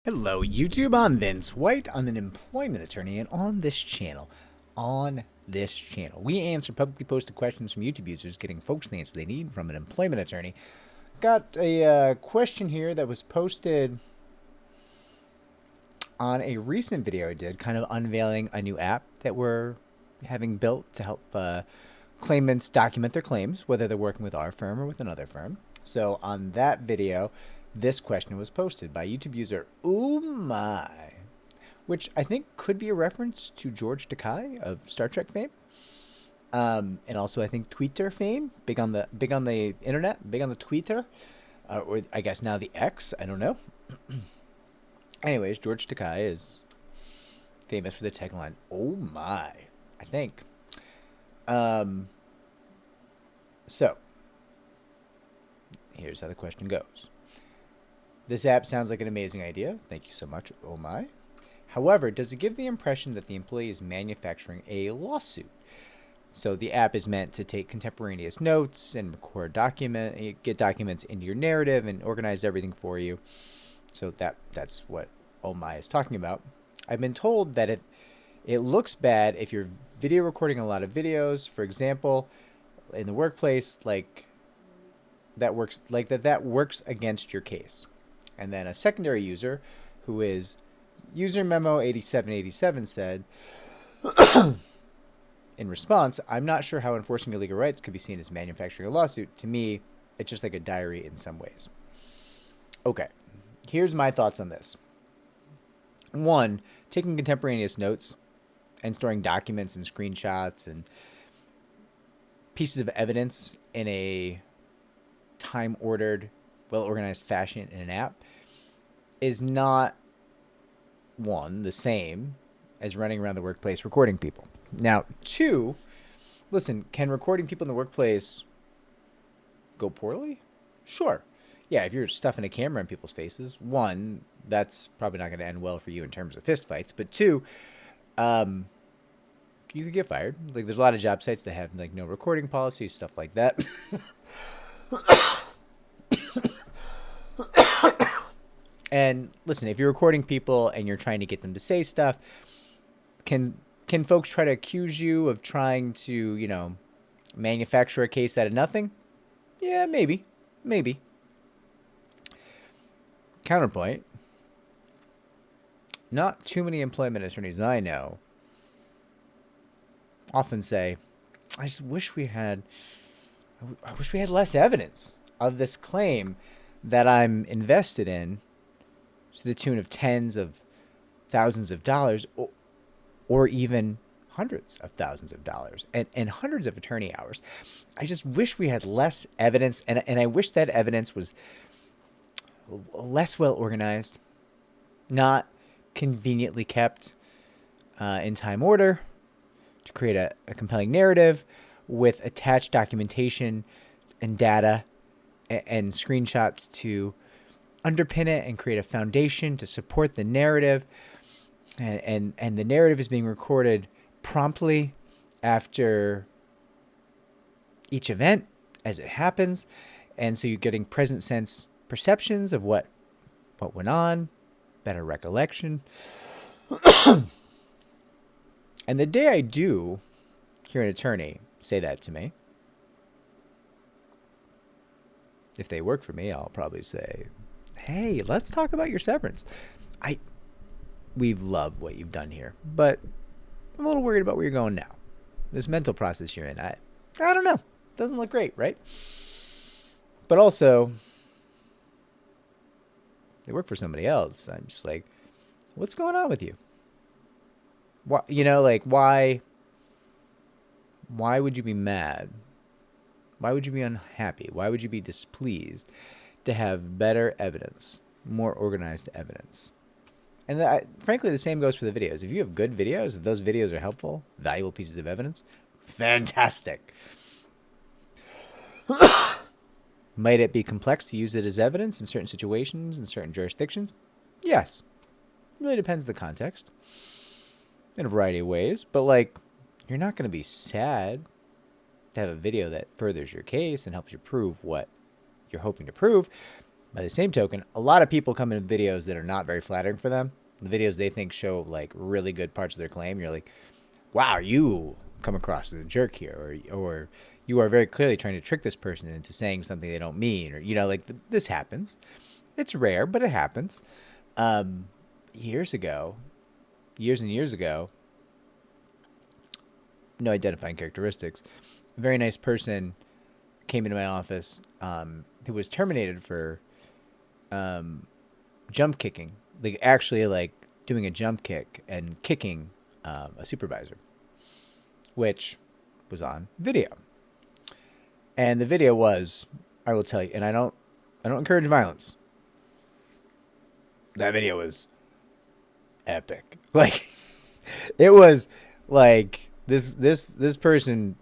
Hello YouTube, I'm Vince White. I'm an employment attorney, and on this channel, we answer publicly posted questions from YouTube users, getting folks the answers they need from an employment attorney. Got a question here that was posted on a recent video I did, kind of unveiling a new app that we're having built to help claimants document their claims, whether they're working with our firm or with another firm. So on that video, this question was posted by YouTube user Oh My, which I think could be a reference to George Takei of Star Trek fame, and also I think Twitter fame, big on the internet, big on the Twitter, or I guess now the X. I don't know. Anyways, George Takei is famous for the tagline "Oh my," I think. So here's how the question goes. This app sounds like an amazing idea. Thank you so much, Oh My. However, does it give the impression that the employee is manufacturing a lawsuit? So the app is meant to take contemporaneous notes and get documents into your narrative and organize everything for you. So that's what Oh My is talking about. I've been told that it looks bad if you're video recording a lot of videos, for example, in the workplace, that works against your case. And then a secondary user, who is user memo 8787, said, in response, I'm not sure how enforcing illegal rights could be seen as manufacturing a lawsuit. To me, it's just like a diary in some ways. Okay, here's my thoughts on this. One, taking contemporaneous notes and storing documents and screenshots and pieces of evidence in a time-ordered, well-organized fashion in an app is not, one, the same as running around the workplace recording people. Now, two, listen, can recording people in the workplace go poorly? Sure. Yeah, if you're stuffing a camera in people's faces, one, that's probably not going to end well for you in terms of fistfights. But two, you could get fired. Like, there's a lot of job sites that have no recording policies, stuff like that. And listen, if you're recording people and you're trying to get them to say stuff, can folks try to accuse you of trying to, manufacture a case out of nothing? Yeah, maybe. Counterpoint, not too many employment attorneys I know often say, I wish we had less evidence of this claim that I'm invested in to the tune of tens of thousands of dollars, or even hundreds of thousands of dollars and hundreds of attorney hours. I just wish we had less evidence, and I wish that evidence was less well organized, not conveniently kept in time order to create a compelling narrative with attached documentation and data and screenshots to underpin it and create a foundation to support the narrative. And the narrative is being recorded promptly after each event as it happens. And so you're getting present sense perceptions of what went on, better recollection. And the day I do hear an attorney say that to me, if they work for me, I'll probably say, hey, let's talk about your severance. We've loved what you've done here, but I'm a little worried about where you're going now. This mental process you're in, I don't know. Doesn't look great, right? But also, they work for somebody else. I'm just like, what's going on with you? Why would you be mad? Why would you be unhappy? Why would you be displeased to have better evidence, more organized evidence? And frankly, the same goes for the videos. If you have good videos, if those videos are helpful, valuable pieces of evidence, fantastic. Might it be complex to use it as evidence in certain situations, in certain jurisdictions? Yes. It really depends on the context in a variety of ways. But, you're not going to be sad to have a video that furthers your case and helps you prove what you're hoping to prove. By the same token, a lot of people come in videos that are not very flattering for them. The videos they think show like really good parts of their claim. You're like, wow, you come across as a jerk here, or you are very clearly trying to trick this person into saying something they don't mean, or like this happens. It's rare, but it happens. Years and years ago, no identifying characteristics. A very nice person came into my office who was terminated for jump kicking, like actually like doing a jump kick and kicking a supervisor, which was on video. And the video was, I will tell you, and I don't encourage violence. That video was epic. Like, it was like this person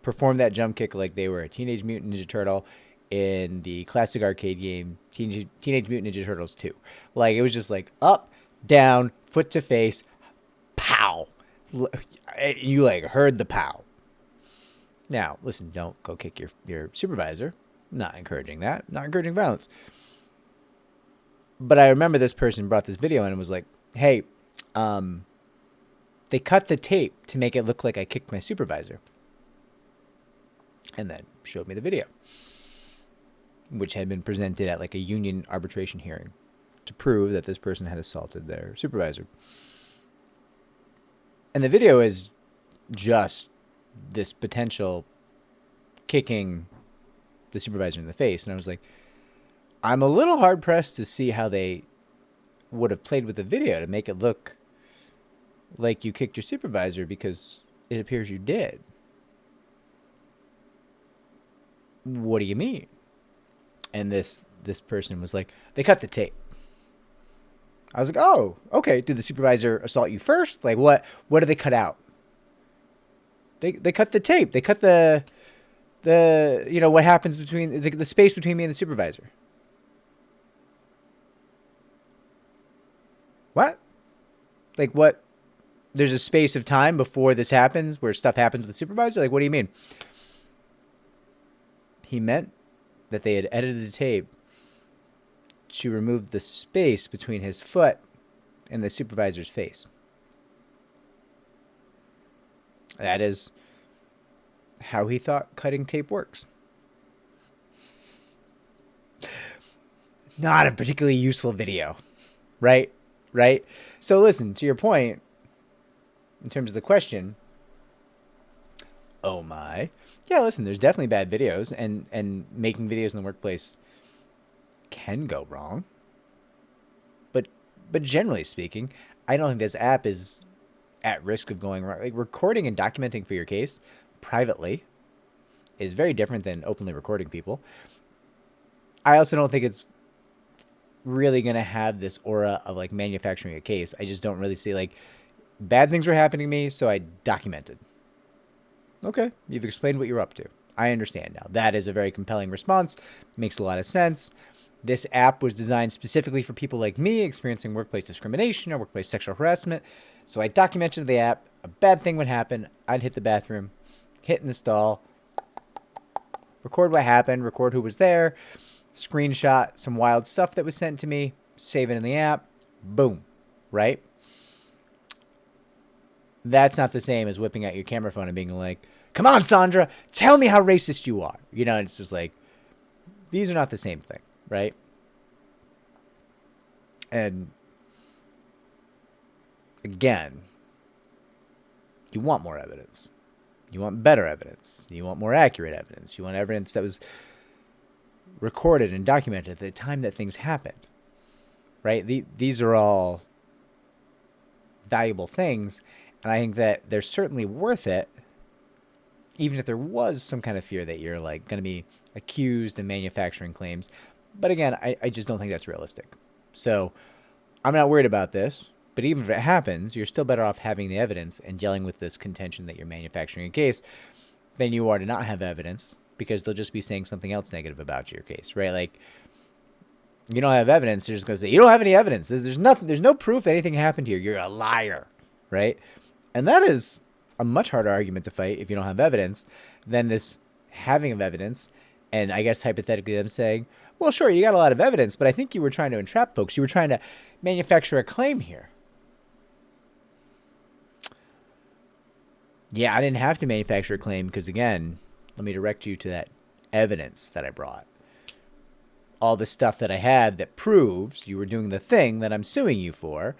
performed that jump kick like they were a Teenage Mutant Ninja Turtle in the classic arcade game Teenage Mutant Ninja Turtles 2. Like, it was just like up, down, foot to face, pow. You like heard the pow. Now, listen, don't go kick your supervisor. Not encouraging that. Not encouraging violence. But I remember this person brought this video in and was like, hey, they cut the tape to make it look like I kicked my supervisor. And then showed me the video, which had been presented at like a union arbitration hearing to prove that this person had assaulted their supervisor. And the video is just this potential kicking the supervisor in the face. And I was like, I'm a little hard pressed to see how they would have played with the video to make it look like you kicked your supervisor, because it appears you did. What do you mean? And this person was like, they cut the tape. I was like, oh, okay. Did the supervisor assault you first? Like, what did they cut out? They cut the tape. They cut the what happens between the space between me and the supervisor. What? Like, what? There's a space of time before this happens where stuff happens with the supervisor? Like, what do you mean? He meant that they had edited the tape to remove the space between his foot and the supervisor's face. That is how he thought cutting tape works. Not a particularly useful video, right? Right? So listen, to your point, in terms of the question, oh my. Yeah, listen, there's definitely bad videos, and making videos in the workplace can go wrong. But generally speaking, I don't think this app is at risk of going wrong. Like, recording and documenting for your case privately is very different than openly recording people. I also don't think it's really going to have this aura of like manufacturing a case. I just don't really see, like, bad things were happening to me, so I documented. Okay, you've explained what you're up to. I understand now. That is a very compelling response. Makes a lot of sense. This app was designed specifically for people like me experiencing workplace discrimination or workplace sexual harassment. So I documented the app. A bad thing would happen. I'd hit the bathroom, hit in the stall, record what happened, record who was there, screenshot some wild stuff that was sent to me, save it in the app, boom, right? That's not the same as whipping out your camera phone and being like, come on, Sandra, tell me how racist you are. It's just like, these are not the same thing, right? And again, you want more evidence. You want better evidence. You want more accurate evidence. You want evidence that was recorded and documented at the time that things happened, right? These are all valuable things. And I think that they're certainly worth it, even if there was some kind of fear that you're like going to be accused of manufacturing claims. But again, I just don't think that's realistic. So I'm not worried about this. But even if it happens, you're still better off having the evidence and dealing with this contention that you're manufacturing a case than you are to not have evidence, because they'll just be saying something else negative about your case, right? Like, you don't have evidence. They're just going to say, you don't have any evidence. There's nothing. There's no proof anything happened here. You're a liar, right? And that is a much harder argument to fight if you don't have evidence than this having of evidence. And I guess hypothetically them saying, Well, sure, you got a lot of evidence, but I think you were trying to entrap folks. You were trying to manufacture a claim here. Yeah, I didn't have to manufacture a claim because, again, let me direct you to that evidence that I brought. All the stuff that I had that proves you were doing the thing that I'm suing you for.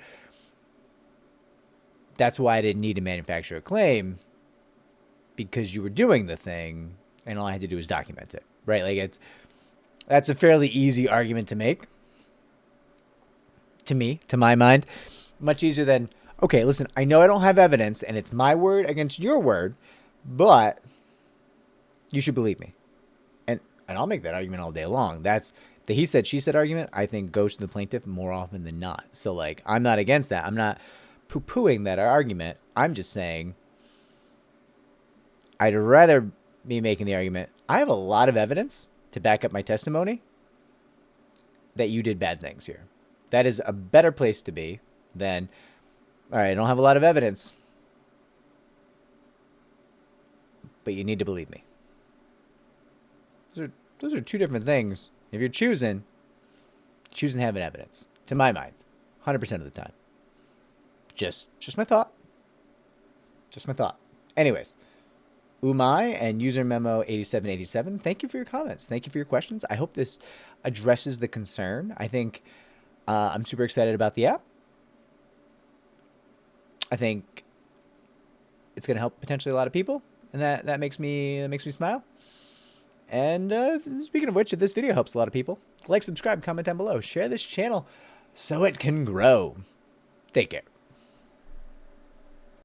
That's why I didn't need to manufacture a claim, because you were doing the thing and all I had to do was document it, right? Like, that's a fairly easy argument to make. To me, to my mind, much easier than, okay, listen, I know I don't have evidence and it's my word against your word, but you should believe me. And I'll make that argument all day long. That's the he said, she said argument, I think goes to the plaintiff more often than not. So, like, I'm not against that. I'm not poo-pooing that argument. I'm just saying I'd rather be making the argument, I have a lot of evidence to back up my testimony that you did bad things here. That is a better place to be than, all right, I don't have a lot of evidence, but you need to believe me. Those are two different things. If you're choosing to have an evidence, to my mind, 100% of the time. Just my thought. Just my thought. Anyways, Umai and user memo 8787, thank you for your comments. Thank you for your questions. I hope this addresses the concern. I think I'm super excited about the app. I think it's going to help potentially a lot of people, and that makes me smile. And speaking of which, if this video helps a lot of people, like, subscribe, comment down below, share this channel so it can grow. Take care.